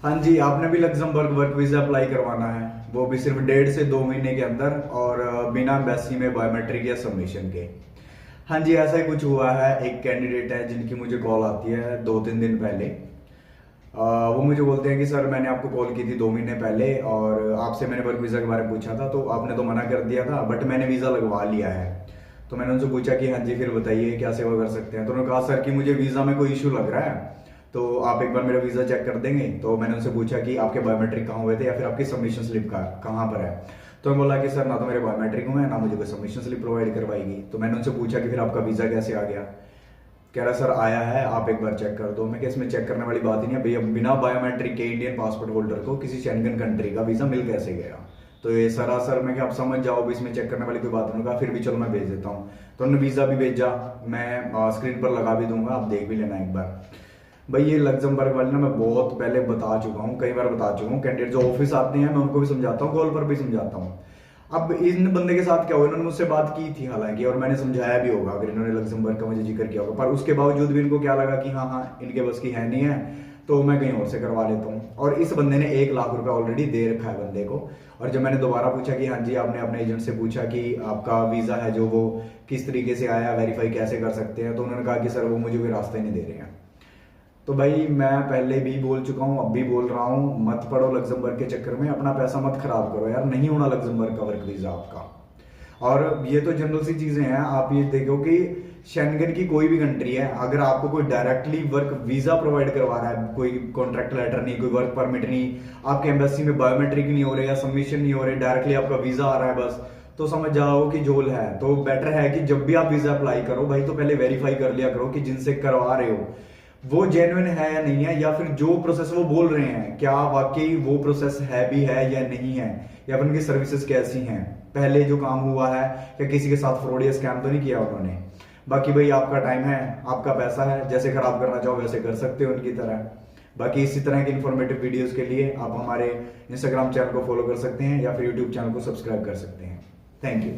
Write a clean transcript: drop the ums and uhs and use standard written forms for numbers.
हाँ जी, आपने भी लग्जमबर्ग वर्क वीजा अप्लाई करवाना है, वो भी सिर्फ 1.5 से 2 महीने के अंदर और बिना एम्बेसी में बायोमेट्रिक या सबमिशन के। हाँ जी, ऐसा ही कुछ हुआ है। एक कैंडिडेट है जिनकी मुझे कॉल आती है 2-3 दिन पहले। वो मुझे बोलते हैं कि सर मैंने आपको कॉल की थी 2 महीने पहले और आपसे मैंने वर्क वीज़ा के बारे में पूछा था, तो आपने तो मना कर दिया था, बट मैंने वीज़ा लगवा लिया है। तो मैंने उनसे पूछा कि हाँ जी फिर बताइए क्या सेवा कर सकते हैं। तो उन्होंने कहा सर कि मुझे वीज़ा में कोई इशू लग रहा है, तो आप एक बार मेरा वीज़ा चेक कर देंगे। तो मैंने उनसे पूछा कि आपके बायोमेट्रिक कहाँ हुए थे या फिर आपकी सबमिशन स्लिप कहाँ पर है। तो मैं बोला कि सर ना तो मेरे बायोमेट्रिक हुए हैं ना मुझे कोई सबमिशन स्लिप प्रोवाइड करवाएगी। तो मैंने उनसे पूछा कि फिर आपका वीज़ा कैसे आ गया। कह रहा सर आया है, आप एक बार चेक कर दो। मैं क्या इसमें चेक करने वाली बात ही नहीं है भैया, बिना बायोमेट्रिक के इंडियन पासपोर्ट होल्डर को किसी शेंगन कंट्री का वीज़ा मिल कैसे गया। तो ये सरासर मैं क्या आप समझ जाओ भी, इसमें चेक करने वाली कोई बात नहीं होगा। फिर भी चलो मैं भेज देता हूँ। तो उन्होंने वीज़ा भी भेजा, मैं स्क्रीन पर लगा भी दूंगा, आप देख भी लेना एक बार। भाई ये लग्जमबर्ग वाले ना मैं बहुत पहले बता चुका हूँ, कई बार बता चुका हूँ। कैंडिडेट जो ऑफिस आते हैं मैं उनको भी समझाता हूँ, कॉल पर भी समझाता हूँ। अब इन बंदे के साथ क्या हुआ, इन्होंने मुझसे बात की थी हालांकि, और मैंने समझाया भी होगा अगर इन्होंने लग्जमबर्ग का मुझे जिक्र किया होगा, पर उसके बावजूद भी इनको क्या लगा कि हाँ हाँ इनके बस की है नहीं है, तो मैं कहीं और से करवा लेता हूँ। और इस बंदे ने 1 लाख रुपया ऑलरेडी दे रखा है बंदे को। और जब मैंने दोबारा पूछा कि हाँ जी आपने अपने एजेंट से पूछा कि आपका वीज़ा है जो वो किस तरीके से आया, वेरीफाई कैसे कर सकते हैं, तो उन्होंने कहा कि सर वो मुझे कोई रास्ता ही नहीं दे रहे हैं। तो भाई मैं पहले भी बोल चुका हूँ, अब भी बोल रहा हूँ, मत पड़ो लग्जमबर्ग के चक्कर में, अपना पैसा मत खराब करो यार, नहीं होना लग्जमबर्ग का वर्क वीजा आपका। और ये तो जनरल सी चीजें हैं, आप ये देखो कि शेंगन की कोई भी कंट्री है, अगर आपको कोई डायरेक्टली वर्क वीजा प्रोवाइड करवा रहा है, कोई कॉन्ट्रैक्ट लेटर नहीं, कोई वर्क परमिट नहीं, आपके एम्बेसी में बायोमेट्रिक नहीं हो रहे या सबमिशन नहीं हो रहे, डायरेक्टली आपका वीजा आ रहा है बस, तो समझ जाओ कि झोल है। तो बेटर है कि जब भी आप वीजा अप्लाई करो भाई, तो पहले वेरीफाई कर लिया करो कि जिनसे करवा रहे हो वो जेन्युइन है या नहीं है, या फिर जो प्रोसेस वो बोल रहे हैं क्या वाकई वो प्रोसेस है भी है या नहीं है, या फिर उनकी सर्विसेज कैसी हैं, पहले जो काम हुआ है या किसी के साथ फ्रॉड या स्कैम तो नहीं किया उन्होंने। बाकी भाई आपका टाइम है, आपका पैसा है, जैसे खराब करना चाहो वैसे कर सकते हो उनकी तरह। बाकी इसी तरह की इन्फॉर्मेटिव वीडियोस के लिए आप हमारे इंस्टाग्राम चैनल को फॉलो कर सकते हैं या फिर यूट्यूब चैनल को सब्सक्राइब कर सकते हैं। Thank you.